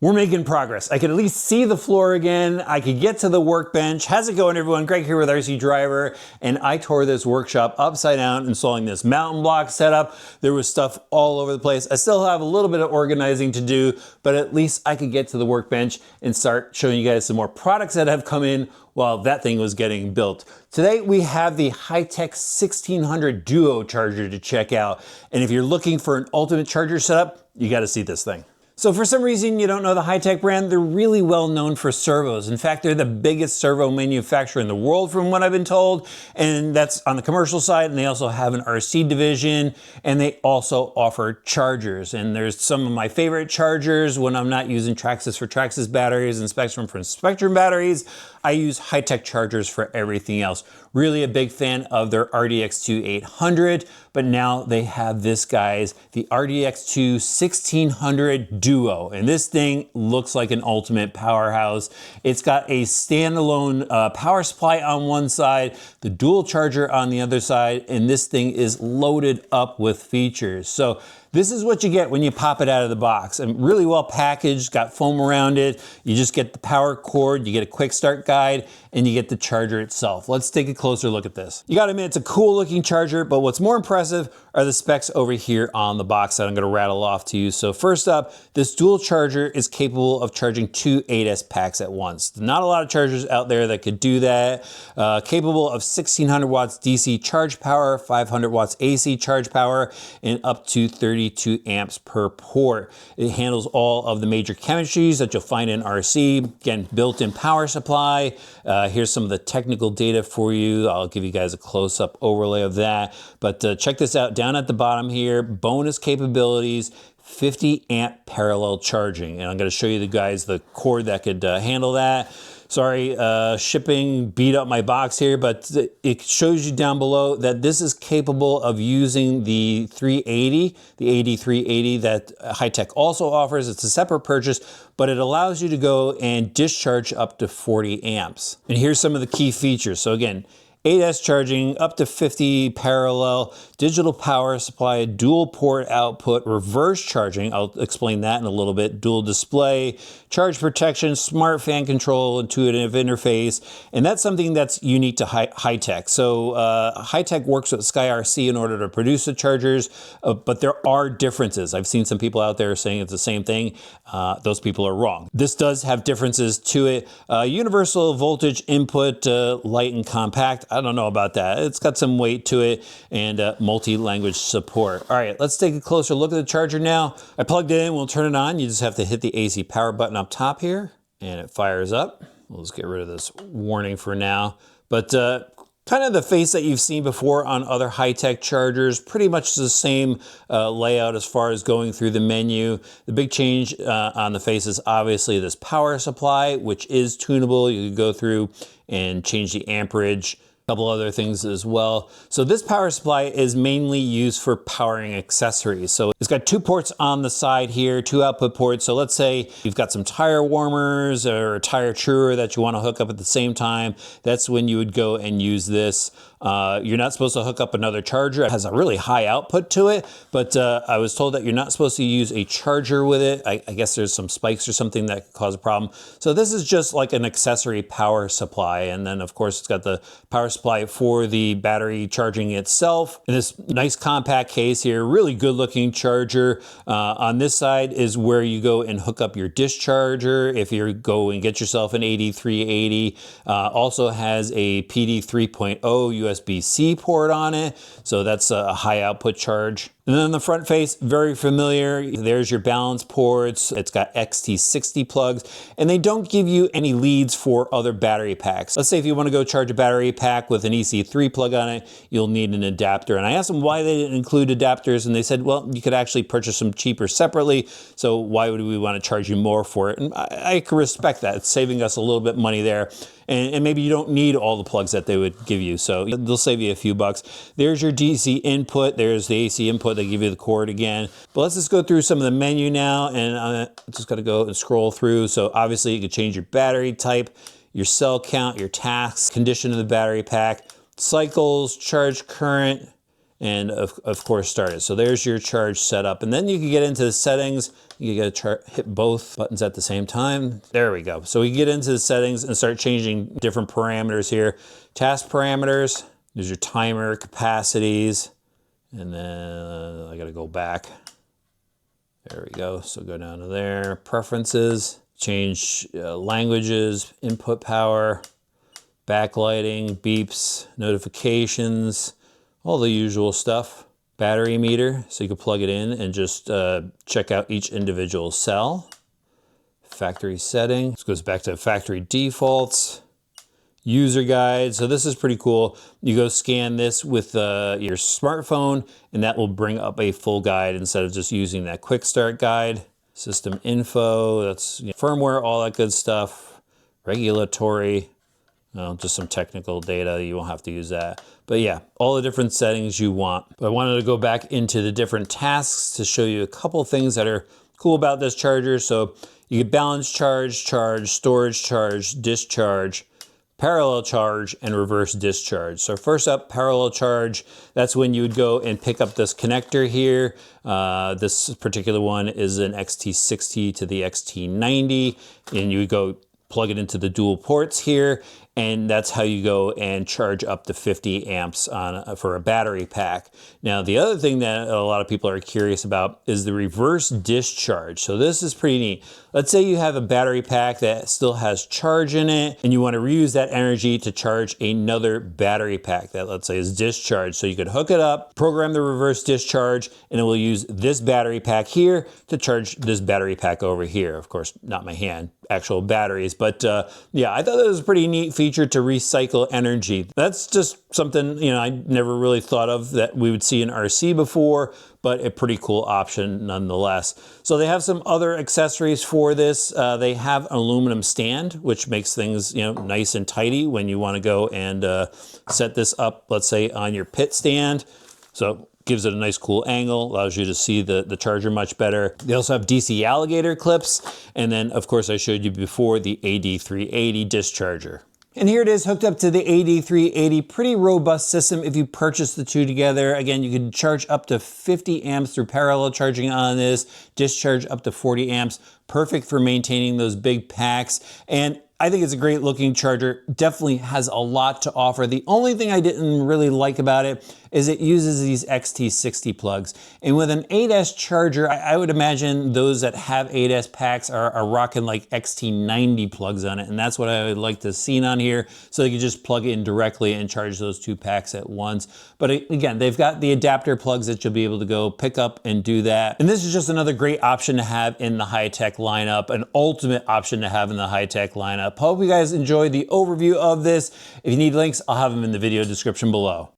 We're making progress. I could at least see the floor again. I could get to the workbench. How's it going, everyone? Greg here with RC Driver, and I tore this workshop upside down installing this mountain block setup. There was stuff all over the place. I still have a little bit of organizing to do, but at least I could get to the workbench and start showing you guys some more products that have come in while that thing was getting built. Today we have the Hitec 1600 Duo charger to check out, and if you're looking for an ultimate charger setup, you got to see this thing. So for some reason you don't know the Hitec brand, they're really well known for servos. In fact, they're the biggest servo manufacturer in the world from what I've been told, and that's on the commercial side, and they also have an RC division, and they also offer chargers. And there's some of my favorite chargers when I'm not using Traxxas for Traxxas batteries and Spectrum for Spectrum batteries. I use Hitec chargers for everything else. Really a big fan of their RDX2 800, but now they have this, guys, the RDX2 1600 Duo. And this thing looks like an ultimate powerhouse. It's got a standalone power supply on one side, the dual charger on the other side, and this thing is loaded up with features. So this is what you get when you pop it out of the box. And really well packaged, got foam around it. You just get the power cord, you get a quick start guide, and you get the charger itself. Let's take a closer look at this. You gotta admit, it's a cool looking charger, but what's more impressive are the specs over here on the box that I'm gonna rattle off to you. So first up, this dual charger is capable of charging 2 8S packs at once. Not a lot of chargers out there that could do that. Capable of 1600 watts DC charge power, 500 watts AC charge power, and up to 32 amps per port. It handles all of the major chemistries that you'll find in RC. Again, built-in power supply. Here's some of the technical data for you. I'll give you guys a close-up overlay of that. But check this out down at the bottom here. Bonus capabilities, 50 amp parallel charging. And I'm going to show you guys the cord that could handle that. Sorry, shipping beat up my box here, but it shows you down below that this is capable of using the 380, the AD380 that Hitec also offers. It's a separate purchase, but it allows you to go and discharge up to 40 amps. And here's some of the key features. So again, 8S charging, up to 50 parallel, digital power supply, dual port output, reverse charging, I'll explain that in a little bit, dual display, charge protection, smart fan control, intuitive interface, and that's something that's unique to Hitec. So Hitec works with SkyRC in order to produce the chargers, but there are differences. I've seen some people out there saying it's the same thing. Those people are wrong. This does have differences to it. Universal voltage input, light and compact. I don't know about that. It's got some weight to it, and multi-language support. All right, let's take a closer look at the charger now. I plugged it in, we'll turn it on. You just have to hit the AC power button up top here, and it fires up. We'll just get rid of this warning for now. But kind of the face that you've seen before on other Hitec chargers, pretty much the same layout as far as going through the menu. The big change on the face is obviously this power supply, which is tunable. You can go through and change the amperage, couple other things as well. So this power supply is mainly used for powering accessories. So it's got 2 ports on the side here, 2 output ports. So let's say you've got some tire warmers or a tire truer that you want to hook up at the same time. That's when you would go and use this. You're not supposed to hook up another charger. It has a really high output to it, but I was told that you're not supposed to use a charger with it. I guess there's some spikes or something that could cause a problem. So this is just like an accessory power supply. And then of course it's got the power supply for the battery charging itself. And this nice compact case here, really good looking charger. On this side is where you go and hook up your discharger. If you go and get yourself an AD380, also has a PD 3.0 USB-C port on it, so that's a high output charge. And then on the front face, very familiar. There's your balance ports. It's got XT60 plugs, and they don't give you any leads for other battery packs. Let's say if you want to go charge a battery pack with an EC3 plug on it, you'll need an adapter. And I asked them why they didn't include adapters, and they said, well, you could actually purchase them cheaper separately, so why would we want to charge you more for it? And I can respect that. It's saving us a little bit money there. And maybe you don't need all the plugs that they would give you, so they'll save you a few bucks. There's your DC input, there's the AC input, they give you the cord again. But let's just go through some of the menu now, and I just gotta go and scroll through. So obviously you can change your battery type, your cell count, your tasks, condition of the battery pack, cycles, charge current, and of course start it. So there's your charge setup. And then you can get into the settings. You gotta hit both buttons at the same time. There we go. So we get into the settings and start changing different parameters here. Task parameters, there's your timer, capacities, and then I gotta go back. There we go. So go down to there, preferences, change languages, input power, backlighting, beeps, notifications, all the usual stuff. Battery meter, so you can plug it in and just check out each individual cell. Factory setting, this goes back to factory defaults. User guide, so this is pretty cool. You go scan this with your smartphone and that will bring up a full guide instead of just using that quick start guide. System info, that's firmware, all that good stuff. Regulatory, just some technical data, you won't have to use that. But yeah, all the different settings you want. But I wanted to go back into the different tasks to show you a couple things that are cool about this charger. So you get balance charge, storage charge, discharge, parallel charge, and reverse discharge. So first up, parallel charge, that's when you would go and pick up this connector here. This particular one is an XT60 to the XT90, and you would go plug it into the dual ports here, and that's how you go and charge up to 50 amps for a battery pack. Now, the other thing that a lot of people are curious about is the reverse discharge. So this is pretty neat. Let's say you have a battery pack that still has charge in it, and you want to reuse that energy to charge another battery pack that, let's say, is discharged. So you could hook it up, program the reverse discharge, and it will use this battery pack here to charge this battery pack over here. Of course, not my hand, actual batteries. But yeah, I thought that was a pretty neat feature to recycle energy. That's just something, I never really thought of that we would see in RC before, but a pretty cool option nonetheless. So they have some other accessories for this. They have an aluminum stand, which makes things nice and tidy when you want to go and set this up, let's say, on your pit stand. So gives it a nice cool angle, allows you to see the charger much better. They also have DC alligator clips. And then of course I showed you before the AD380 discharger. And here it is hooked up to the AD380, pretty robust system if you purchase the two together. Again, you can charge up to 50 amps through parallel charging on this, discharge up to 40 amps, perfect for maintaining those big packs. And I think it's a great looking charger, definitely has a lot to offer. The only thing I didn't really like about it is it uses these XT60 plugs. And with an 8S charger, I would imagine those that have 8S packs are rocking like XT90 plugs on it. And that's what I would like to see on here. So you can just plug it in directly and charge those two packs at once. But again, they've got the adapter plugs that you'll be able to go pick up and do that. And this is just another great option to have in the Hitec lineup, an ultimate option to have in the Hitec lineup. Hope you guys enjoyed the overview of this. If you need links, I'll have them in the video description below.